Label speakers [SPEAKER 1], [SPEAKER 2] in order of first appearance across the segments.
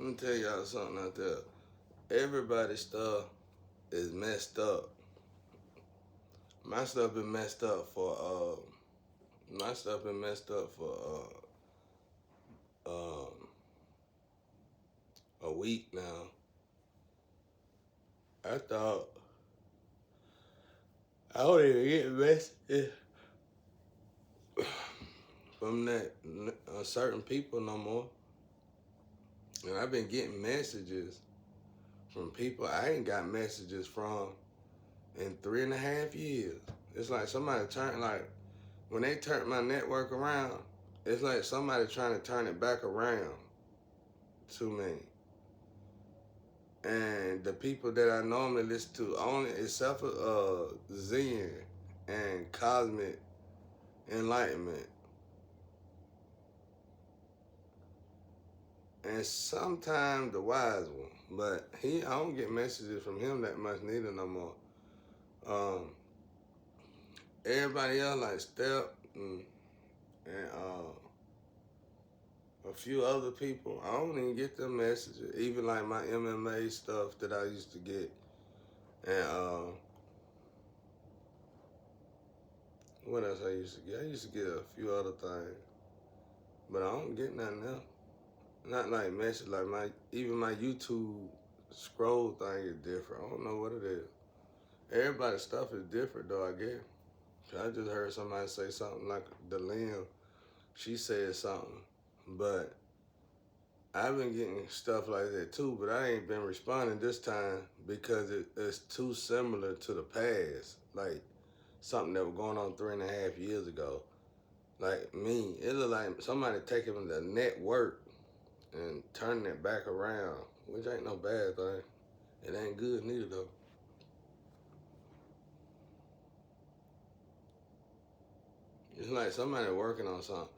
[SPEAKER 1] me tell y'all something out there. Everybody's stuff is messed up. My stuff been messed up for my stuff been messed up for a week now. I thought I don't even get messages from that certain people no more. And I've been getting messages from people I ain't got messages from in 3.5 years. It's like somebody turned, like, when they turned my network around, it's like somebody trying to turn it back around to me. And the people that I normally listen to, only except for Zen and Cosmic Enlightenment, and sometimes the Wise One, but I don't get messages from him that much neither no more. Everybody else like Step and a few other people, I don't even get them messages. Even like my MMA stuff that I used to get, and what else I used to get? I used to get a few other things, but I don't get nothing else. Not like message, like even my YouTube scroll thing is different. I don't know what it is. Everybody's stuff is different though, I guess. I just heard somebody say something like Delim. She said something, but I've been getting stuff like that too, but I ain't been responding this time because it's too similar to the past. Like something that was going on 3.5 years ago. Like me, it look like somebody taking the network and turning it back around, which ain't no bad thing. It ain't good neither though. It's like somebody working on something.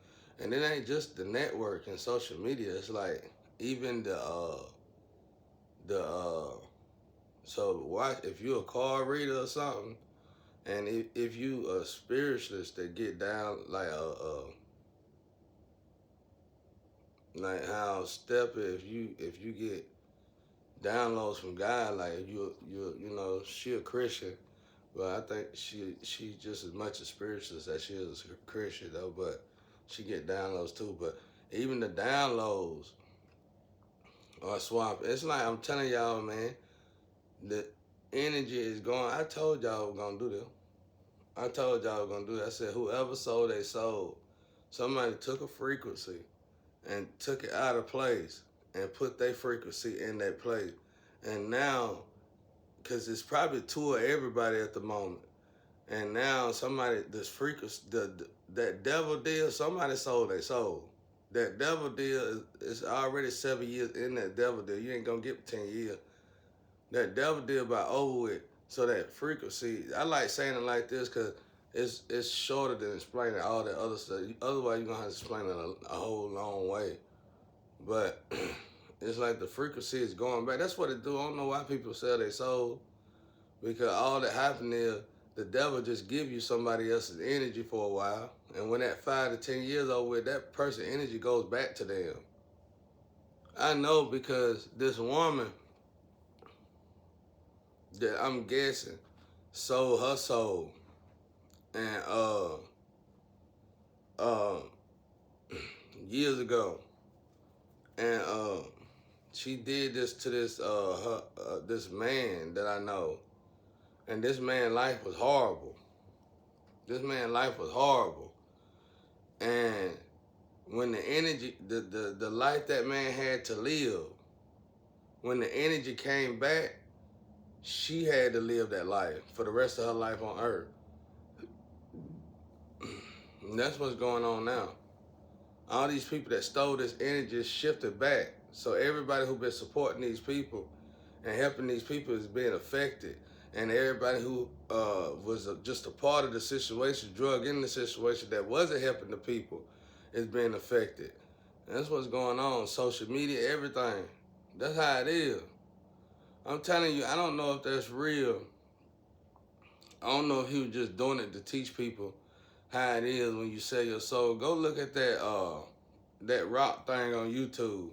[SPEAKER 1] And it ain't just the network and social media, it's like even so watch, if you a card reader or something, and if you a spiritualist that get down like how Step, if you get downloads from God, like you know, she a Christian, but I think she just as much a spiritualist as she is a Christian though, but she get downloads too. But even the downloads are swamp. It's like I'm telling y'all, man, the energy is going. I told y'all we're gonna do this. I told y'all we're gonna do that. I said whoever sold they sold. Somebody took a frequency and took it out of place and put their frequency in that place. And now, because it's probably two of everybody at the moment, and now somebody, this frequency, that devil deal, somebody sold they soul. That devil deal is already 7 years in that devil deal. You ain't gonna get 10 years. That devil deal about over with. So that frequency, I like saying it like this because it's shorter than explaining all that other stuff. Otherwise, you're gonna have to explain it a whole long way. But it's like the frequency is going back. That's what it do. I don't know why people sell their soul, because all that happened is the devil just give you somebody else's energy for a while, and when that 5 to 10 years over with, that person's energy goes back to them. I know because this woman that I'm guessing sold her soul, and years ago, and she did this to this man that I know, and this man's life was horrible. This man's life was horrible, and when the energy, the life that man had to live, when the energy came back, she had to live that life for the rest of her life on earth. And that's what's going on now. All these people that stole this energy shifted back. So everybody who been supporting these people and helping these people is being affected. And everybody who was just a part of the situation, drug in the situation that wasn't helping the people, is being affected. And that's what's going on. Social media, everything. That's how it is. I'm telling you, I don't know if that's real. I don't know if he was just doing it to teach people how it is when you sell your soul. Go look at that rock thing on YouTube.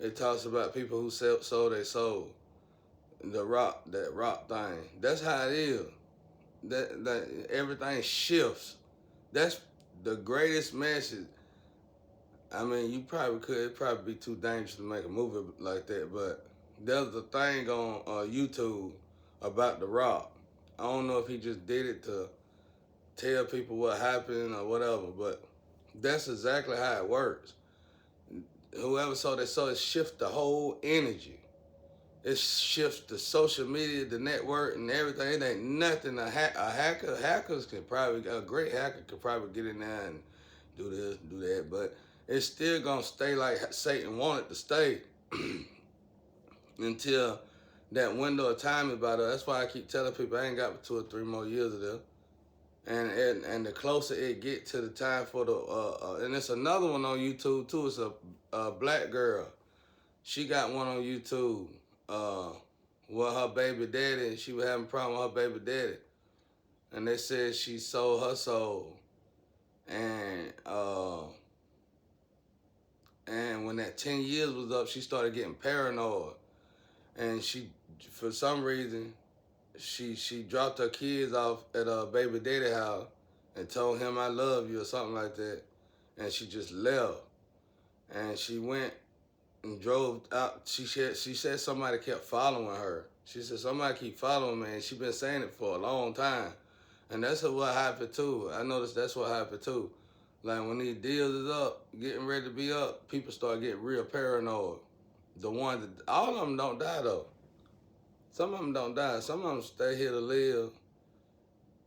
[SPEAKER 1] It talks about people who sold their soul. That rock thing. That's how it is. That everything shifts. That's the greatest message. I mean, you probably could. It'd probably be too dangerous to make a movie like that. But there's a thing on YouTube about The Rock. I don't know if he just did it to tell people what happened or whatever, but that's exactly how it works. Whoever saw that saw it shift the whole energy. It shifts the social media, the network, and everything. It ain't nothing. Hackers can probably, a great hacker could probably get in there and do this, do that, but it's still gonna stay like Satan wanted to stay until that window of time is about. That's why I keep telling people I ain't got 2 or 3 more years of this. And the closer it get to the time for the and it's another one on YouTube too. It's a black girl. She got one on YouTube. With her baby daddy, she was having a problem with her baby daddy, and they said she sold her soul, and when that 10 years was up, she started getting paranoid, and she, for some reason, she dropped her kids off at her baby daddy house and told him I love you or something like that, and she just left, and she went and drove out. She said somebody kept following her. She said somebody keep following me, and she been saying it for a long time, and that's what happened too. I noticed that's what happened too. Like when these deals is up, getting ready to be up, people start getting real paranoid. The ones that, all of them don't die though. Some of them don't die. Some of them stay here to live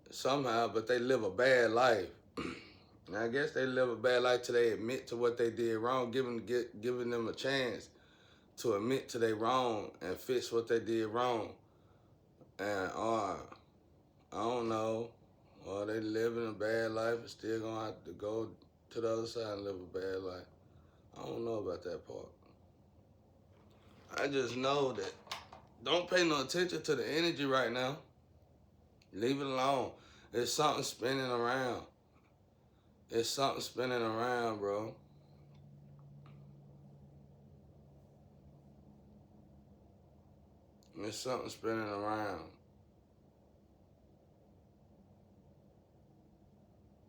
[SPEAKER 1] somehow, but they live a bad life. And I guess they live a bad life till they admit to what they did wrong, giving them a chance to admit to they wrong and fix what they did wrong. And I don't know, or they living a bad life and still gonna have to go to the other side and live a bad life. I don't know about that part. I just know that don't pay no attention to the energy right now. Leave it alone. There's something spinning around. It's something spinning around, bro. There's something spinning around.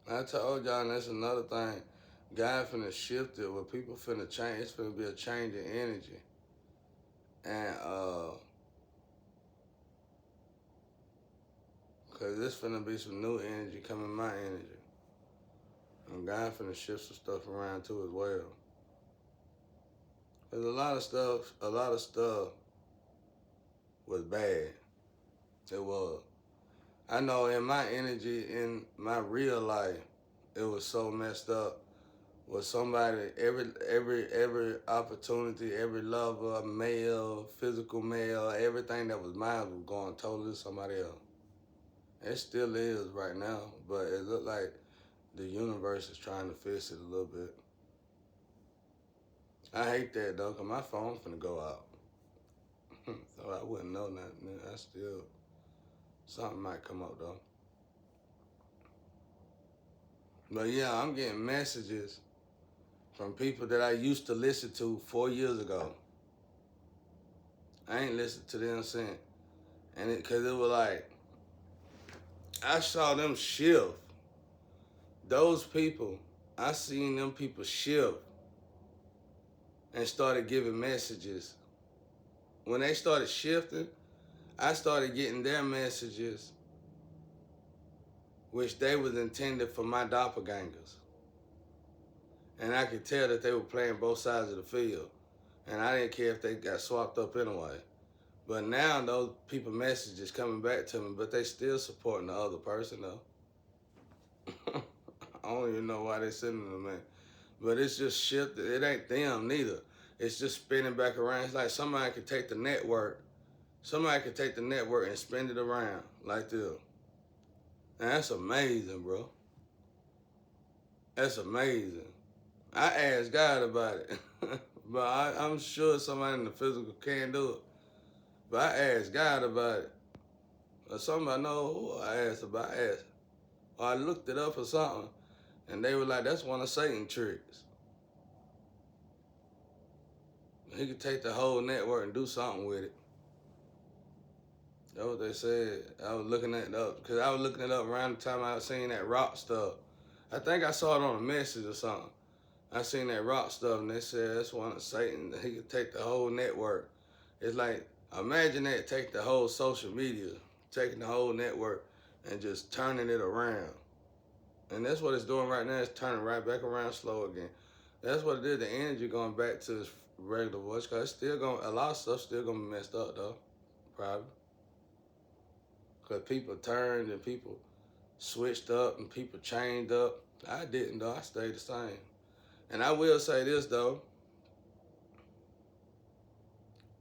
[SPEAKER 1] I told y'all, and that's another thing. God finna shift it where people finna change. It's finna be a change in energy. And, cause this finna be some new energy coming my energy. And God finna shift some stuff around too as well. Cause a lot of stuff was bad. It was. I know in my energy, in my real life, it was so messed up. With somebody, every opportunity, every lover, male, physical male, everything that was mine was going totally to somebody else. It still is right now, but it looked like the universe is trying to fix it a little bit. I hate that though, cause my phone's finna go out. So I wouldn't know nothing. I still, something might come up though. But yeah, I'm getting messages from people that I used to listen to 4 years ago. I ain't listened to them since. And cause it was like, I saw them shift. Those people, I seen them people shift and started giving messages. When they started shifting, I started getting their messages, which they was intended for my doppelgangers. And I could tell that they were playing both sides of the field. And I didn't care if they got swapped up anyway. But now those people messages coming back to me, but they still supporting the other person though. I don't even know why they sending them in. But it's just shifted. It ain't them neither. It's just spinning back around. It's like somebody could take the network. Somebody could take the network and spin it around like this. And that's amazing, bro. That's amazing. I asked God about it. But I'm sure somebody in the physical can do it. But I asked God about it. Or somebody know who I asked about. I asked. Or I looked it up or something. And they were like, that's one of Satan's tricks. he could take the whole network and do something with it. That's what they said. I was looking at it up because I was looking it up around the time I was seeing that rock stuff. I think I saw it on a message or something. I seen that rock stuff and they said that's one of Satan. He could take the whole network. It's like, imagine that, take the whole social media, taking the whole network and just turning it around. And that's what it's doing right now. It's turning right back around slow again. That's what it is. The energy going back to its regular voice. Cause it's still going, a lot of stuff still gonna be messed up though, probably. Cause people turned and people switched up and people changed up. I didn't though. I stayed the same. And I will say this though.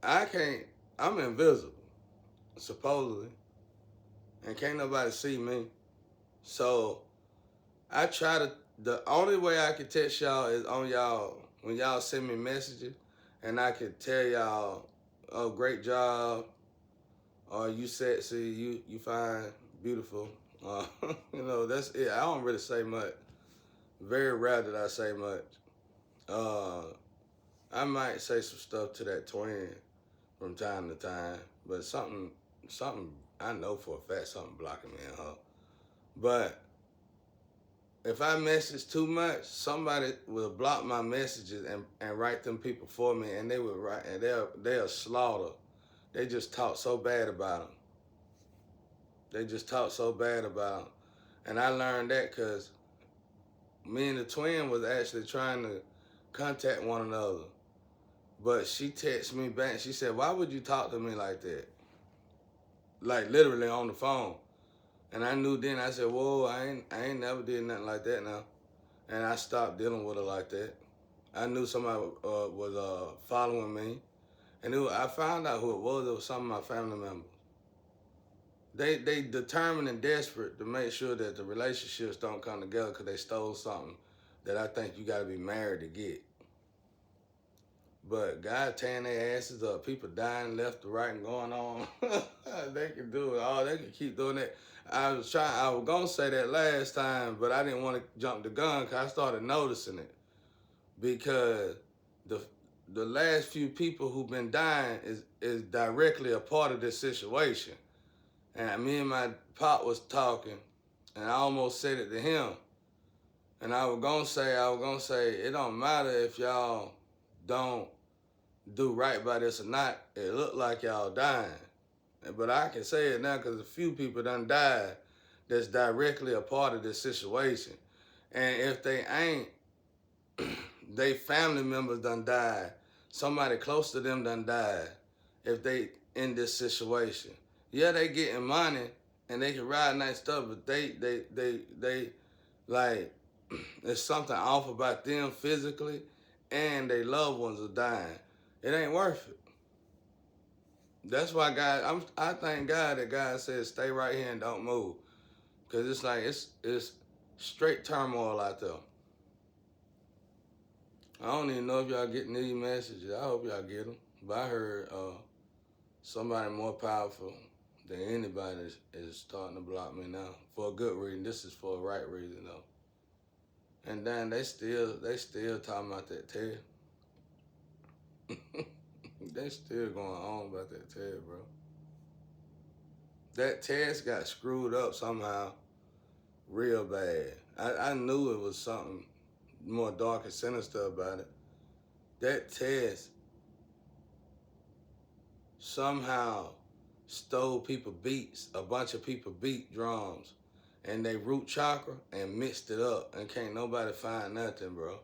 [SPEAKER 1] I'm invisible, supposedly, and can't nobody see me. So I try to, the only way I can text y'all is on y'all, when y'all send me messages, and I can tell y'all, oh, great job, or you sexy, you fine, beautiful. You know, that's it. I don't really say much. Very rare that I say much. I might say some stuff to that twin from time to time, but something I know for a fact something blocking me and her. But if I message too much, somebody will block my messages and write them people for me, and they will write, and they'll slaughter. They just talk so bad about them. They just talk so bad about them. And I learned that because me and the twin was actually trying to contact one another. But she texted me back. She said, why would you talk to me like that? Like literally on the phone. And I knew then, I said, whoa, I ain't never did nothing like that now. And I stopped dealing with her like that. I knew somebody was following me. And I found out who it was. It was some of my family members. They determined and desperate to make sure that the relationships don't come together because they stole something that I think you got to be married to get. But God tearing their asses up, people dying left to right and going on. They can do it all. They can keep doing that. I was gonna say that last time, but I didn't want to jump the gun because I started noticing it. Because the last few people who've been dying is directly a part of this situation. And me and my pop was talking, and I almost said it to him. And I was gonna say, it don't matter if y'all don't do right by this or not. It look like y'all dying. But I can say it now because a few people done died that's directly a part of this situation. And if they ain't, they family members done died. Somebody close to them done died if they in this situation. Yeah, they getting money and they can ride nice stuff, but they like, there's something off about them physically and their loved ones are dying. It ain't worth it. That's why I thank God that God says stay right here and don't move. Cause it's like, it's straight turmoil out there. I don't even know if y'all getting these messages. I hope y'all get them. But I heard somebody more powerful than anybody is starting to block me now. For a good reason. This is for a right reason though. And then they still talking about that Ted. They still going on about that Ted, bro. That test got screwed up somehow real bad. I knew it was something more dark and sinister about it. That test somehow stole people beats, a bunch of people beat drums, and they root chakra and mixed it up, and can't nobody find nothing, bro.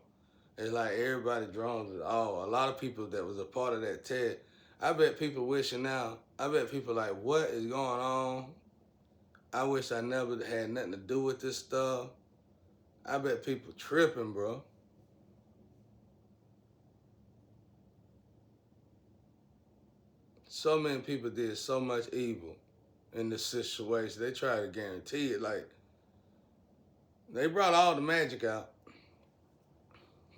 [SPEAKER 1] It's like everybody drums is all. A lot of people that was a part of that test, I bet people wishing now, I bet people like, what is going on? I wish I never had nothing to do with this stuff. I bet people tripping, bro. So many people did so much evil in this situation. They try to guarantee it. Like, they brought all the magic out.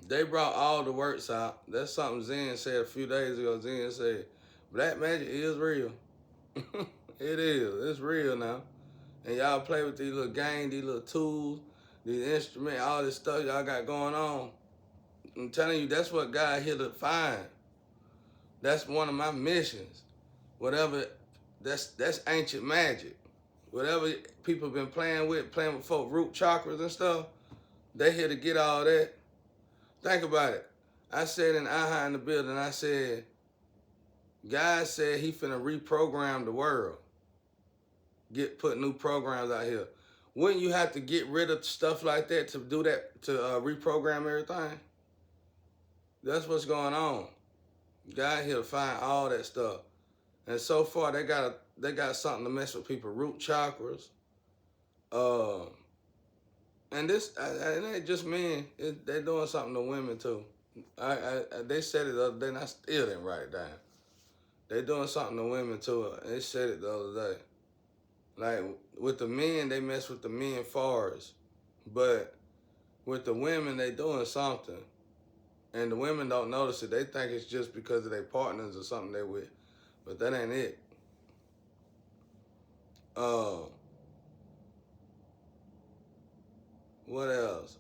[SPEAKER 1] They brought all the works out. That's something Zen said a few days ago. Zen said, black magic is real. It is. It's real now. And y'all play with these little games, these little tools, these instruments, all this stuff y'all got going on. I'm telling you, that's what God here to find. That's one of my missions. Whatever, that's ancient magic. Whatever people been playing with folk root chakras and stuff, they here to get all that. Think about it. I said in AHA in the building, I said, God said he finna reprogram the world. Put new programs out here. Wouldn't you have to get rid of stuff like that to do that, to reprogram everything? That's what's going on. God here to find all that stuff. And so far they got something to mess with people root chakras. And this and it ain't just men. They're doing something to women too. They said it the other day, and I still didn't write it down. They doing something to women too. They said it the other day. Like with the men, they mess with the men fars, but with the women, they doing something, and the women don't notice it. They think it's just because of their partners or something they with, but that ain't it. What else?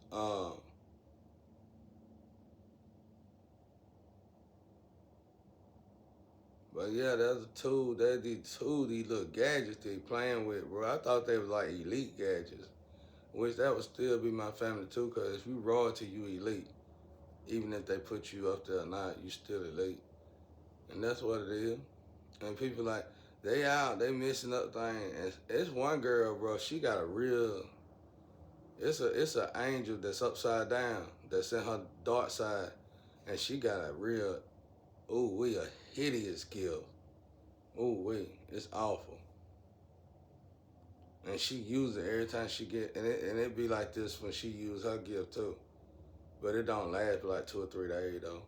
[SPEAKER 1] But yeah, there's a tool. There's these little gadgets they playing with, bro. I thought they was like elite gadgets, which that would still be my family too. Cause if you royalty, you elite. Even if they put you up there or not, you still elite, and that's what it is. And people like they out, they missing up things. And it's one girl, bro. She got a real. It's an angel that's upside down, that's in her dark side, and she got a real, a hideous gift. It's awful. And she uses it every time she get, and it be like this when she use her gift too. But it don't last for like 2 or 3 days though.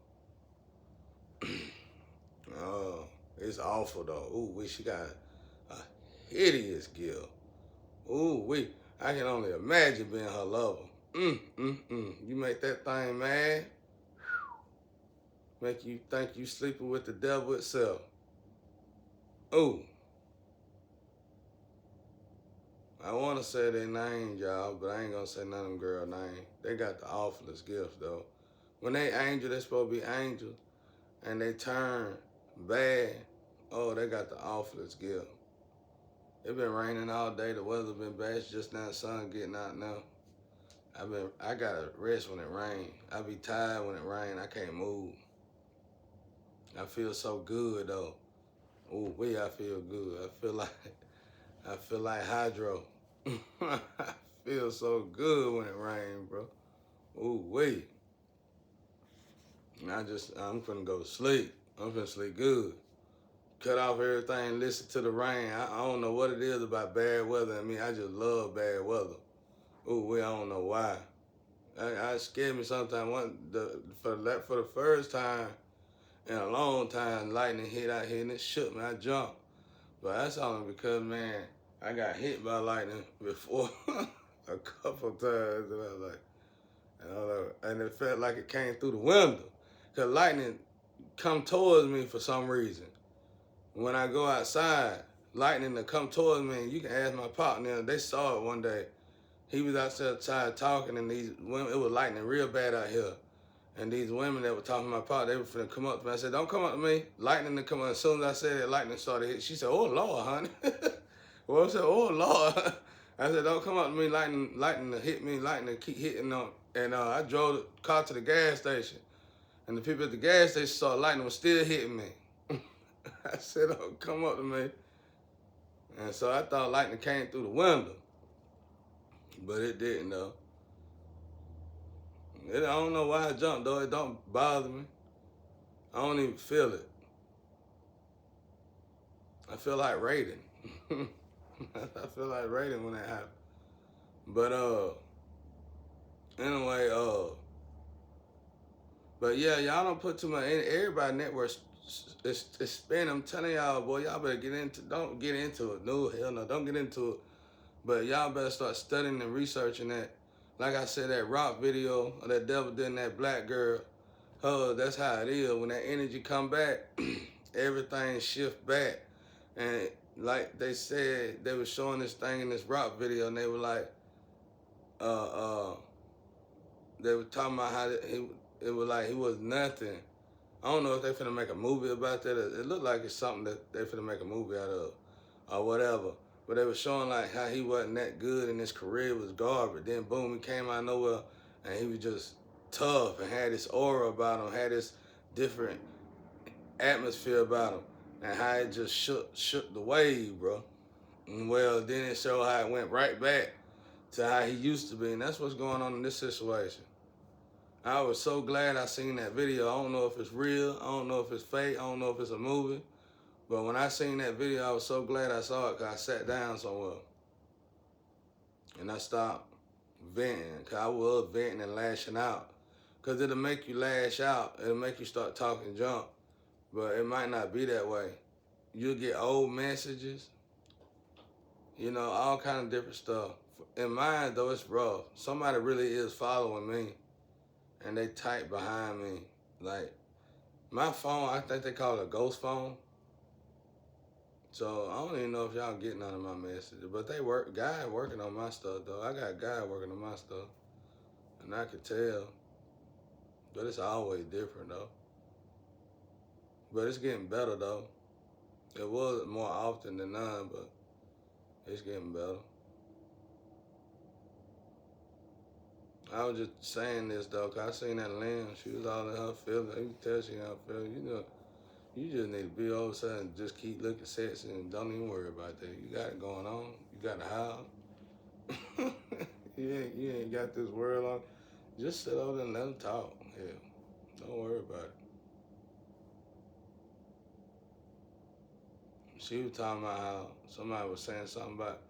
[SPEAKER 1] Oh, it's awful though. She got a hideous gift. I can only imagine being her lover. You make that thing mad, make you think you sleeping with the devil itself. Ooh. I want to say their names, y'all, but I ain't gonna say none of them girl names. They got the awfulest gifts, though. When they angel, they supposed to be angels, and they turn bad. Oh, they got the awfulest gift. It been raining all day. The weather been bad. It's just now the sun getting out now. I gotta rest when it rain. I be tired when it rain. I can't move. I feel so good though. I feel good. I feel like hydro. I feel so good when it rain, bro. I'm finna go to sleep. I'm finna sleep good. Cut off everything, listen to the rain. I don't know what it is about bad weather. I just love bad weather. I don't know why. It scared me sometimes. For the first time in a long time, lightning hit out here and it shook me. I jumped. But that's only because, man, I got hit by lightning before a couple times. And I was like, and it felt like it came through the window. Because lightning come towards me for some reason. When I go outside, lightning to come towards me, and you can ask my partner, they saw it one day. He was outside talking, and these women, it was lightning real bad out here. And these women that were talking to my partner, they were finna come up to me. I said, don't come up to me. Lightning to come up. As soon as I said that, lightning started hitting. She said, oh, Lord, honey. Well, I said, oh, Lord. I said, don't come up to me. Lightning to hit me. Lightning to keep hitting on. And I drove the car to the gas station. And the people at the gas station saw lightning was still hitting me. I said, don't come up to me. And so I thought lightning came through the window. But it didn't, though. I don't know why I jumped, though. It don't bother me. I don't even feel it. I feel like Raiden. I feel like Raiden when that happened. But, anyway, but yeah, y'all don't put too much in. Everybody network is spinning. I'm telling y'all, boy, y'all better don't get into it. No, hell no, don't get into it. But y'all better start studying and researching that. Like I said, that rock video of that devil did that black girl. That's how it is. When that energy come back, everything shift back. And like they said, they were showing this thing in this rock video, and they were like, they were talking about how it was like he was nothing, I don't know if they finna make a movie about that. It looked like it's something that they finna make a movie out of, or whatever. But they were showing like how he wasn't that good and his career was garbage. Then boom, he came out of nowhere and he was just tough and had this aura about him, had this different atmosphere about him, and how it just shook the wave, bro. And well, then it showed how it went right back to how he used to be, and that's what's going on in this situation. I was so glad I seen that video. I don't know if it's real. I don't know if it's fake. I don't know if it's a movie. But when I seen that video, I was so glad I saw it because I sat down somewhere. And I stopped venting because I was venting and lashing out. Because it'll make you lash out. It'll make you start talking junk. But it might not be that way. You'll get old messages. You know, all kind of different stuff. In mine, though, it's rough. Somebody really is following me. And they type behind me. Like, my phone, I think they call it a ghost phone. So I don't even know if y'all get none of my messages. But they guy working on my stuff, though. I got a guy working on my stuff. And I could tell. But it's always different, though. But it's getting better, though. It was more often than none, but it's getting better. I was just saying this, though, because I seen that Lynn. She was all in her feelings. You can tell she in her feelings. You know, you just need to be over there and just keep looking sexy and don't even worry about that. You got it going on. You got a house. you ain't got this world on. Just sit over there and let them talk. Hell, don't worry about it. She was talking about how somebody was saying something about,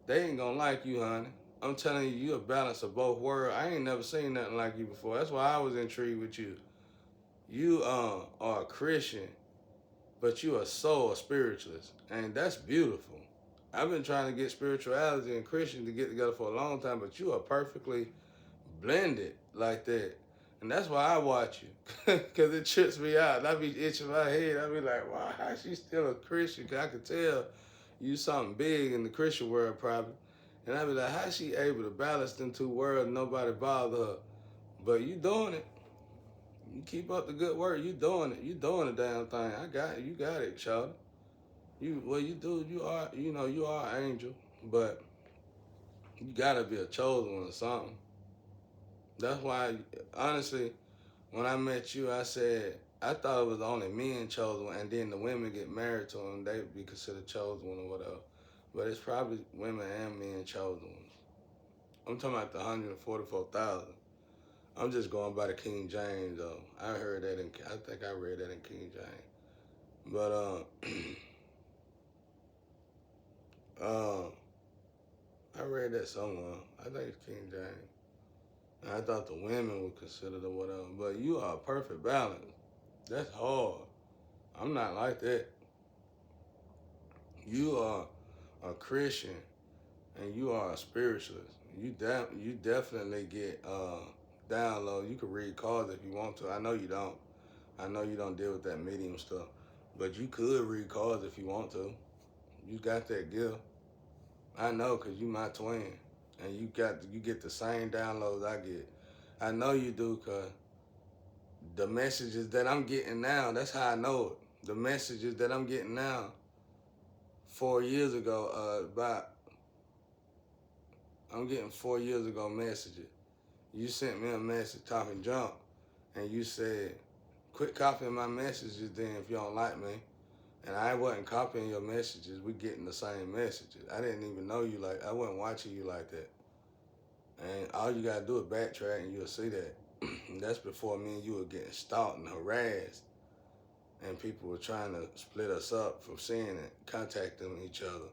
[SPEAKER 1] they ain't gonna like you, honey. I'm telling you, you a balance of both worlds. I ain't never seen nothing like you before. That's why I was intrigued with you. You are a Christian, but you are so a spiritualist, and that's beautiful. I've been trying to get spirituality and Christian to get together for a long time, but you are perfectly blended like that. And that's why I watch you, because it trips me out. And I be itching my head. I be like, wow, how she still a Christian? Because I could tell you something big in the Christian world probably. And I be like, how she able to balance them two worlds and nobody bother her? But you doing it. You keep up the good work. You doing it. You doing the damn thing. I got it. You got it, child. You do. You are. You know, you are an angel, but you gotta be a chosen one or something. That's why, honestly, when I met you, I said I thought it was only men chosen one, and then the women get married to them, they would be considered chosen one or whatever. But it's probably women and men chosen ones. I'm talking about the 144,000. I'm just going by the King James though. I heard that I think I read that in King James. But I read that somewhere. I think it's King James. I thought the women were considered or whatever, but you are a perfect balance. That's hard. I'm not like that. You are a Christian and you are a spiritualist. You definitely get down low. You can read cards if you want to. I know you don't. I know you don't deal with that medium stuff, but you could read cards if you want to. You got that gift. I know, cause you my twin, and you get the same downloads I get. I know you do, cause the messages that I'm getting now, that's how I know it. The messages that I'm getting now, 4 years ago, I'm getting 4 years ago messages. You sent me a message talking junk, and you said, quit copying my messages then if you don't like me. And I wasn't copying your messages. We getting the same messages. I didn't even know you I wasn't watching you like that. And all you gotta do is backtrack and you'll see that. That's before me and you were getting stalked and harassed. And people were trying to split us up from seeing it, contacting each other.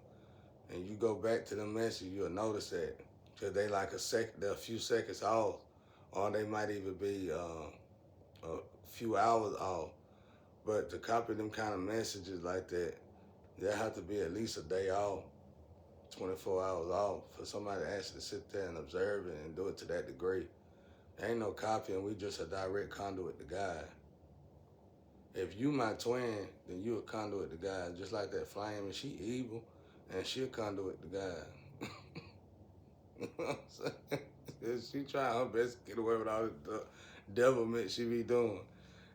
[SPEAKER 1] And you go back to the message, you'll notice that. Because they they're a few seconds off. Or they might even be a few hours off. But to copy them kind of messages like that, there have to be at least a day off, 24 hours off, for somebody to actually sit there and observe it and do it to that degree. There ain't no copying, we just a direct conduit to God. If you my twin, then you a conduit to God, just like that flame, and she evil, and she a conduit to God. You know what I'm saying? She trying her best to get away with all the devilment she be doing.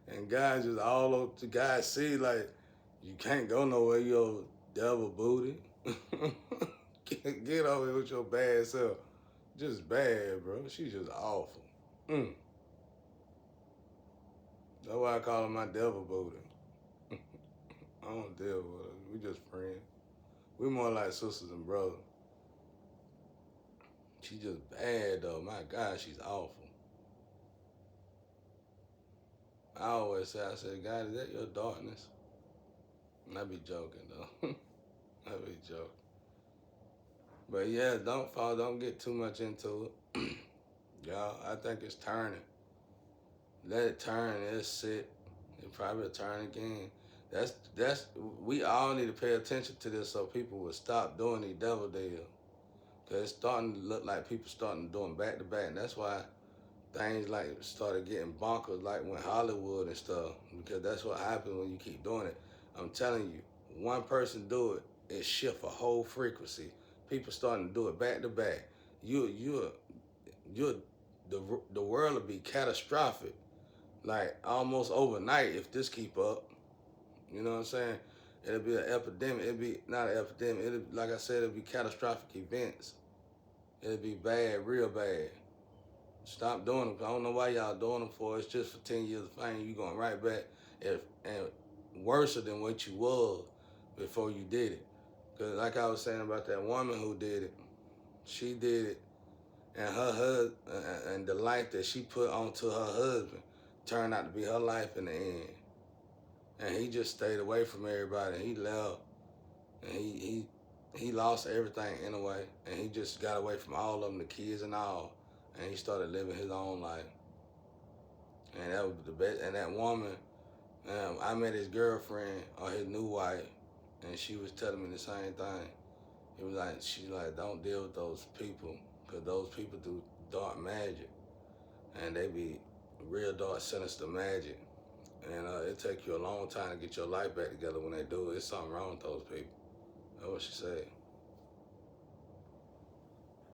[SPEAKER 1] And guys just all over the guys see like you can't go nowhere, you devil booty. Get over here with your bad self. Just bad, bro. She's just awful. Mm. That's why I call her my devil booty. I don't deal with her. We just friends. We more like sisters and brothers. She just bad though. My God, she's awful. I always say, I said, God, is that your darkness? And I be joking though. I be joking. But yeah, don't get too much into it. Y'all, I think it's turning. Let it turn, it'll sit. It probably will turn again. That's we all need to pay attention to this so people will stop doing these devil deals. Cause it's starting to look like people starting doing back to back. And that's why things like started getting bonkers like when Hollywood and stuff. Because that's what happens when you keep doing it. I'm telling you, one person do it, it shift a whole frequency. People starting to do it back to back. You the world will be catastrophic, like almost overnight if this keep up. You know what I'm saying? It'll be an epidemic. It'll be not an epidemic. It'll, like I said, it'll be catastrophic events. It'll be bad, real bad. Stop doing them. I don't know why y'all doing them for. It's just for 10 years of fame. You going right back and worse than what you was before you did it. Because like I was saying about that woman who did it, she did it, and her husband and the life that she put onto her husband turned out to be her life in the end. And he just stayed away from everybody. He left, and he lost everything in a way, and he just got away from all of them, the kids and all, and he started living his own life. And that was the best. And that woman, I met his girlfriend or his new wife, and she was telling me the same thing. It was like, she's like, don't deal with those people, because those people do dark magic, and they be real dark, sinister magic. And it take you a long time to get your life back together when they do it. It's something wrong with those people. That's what she said.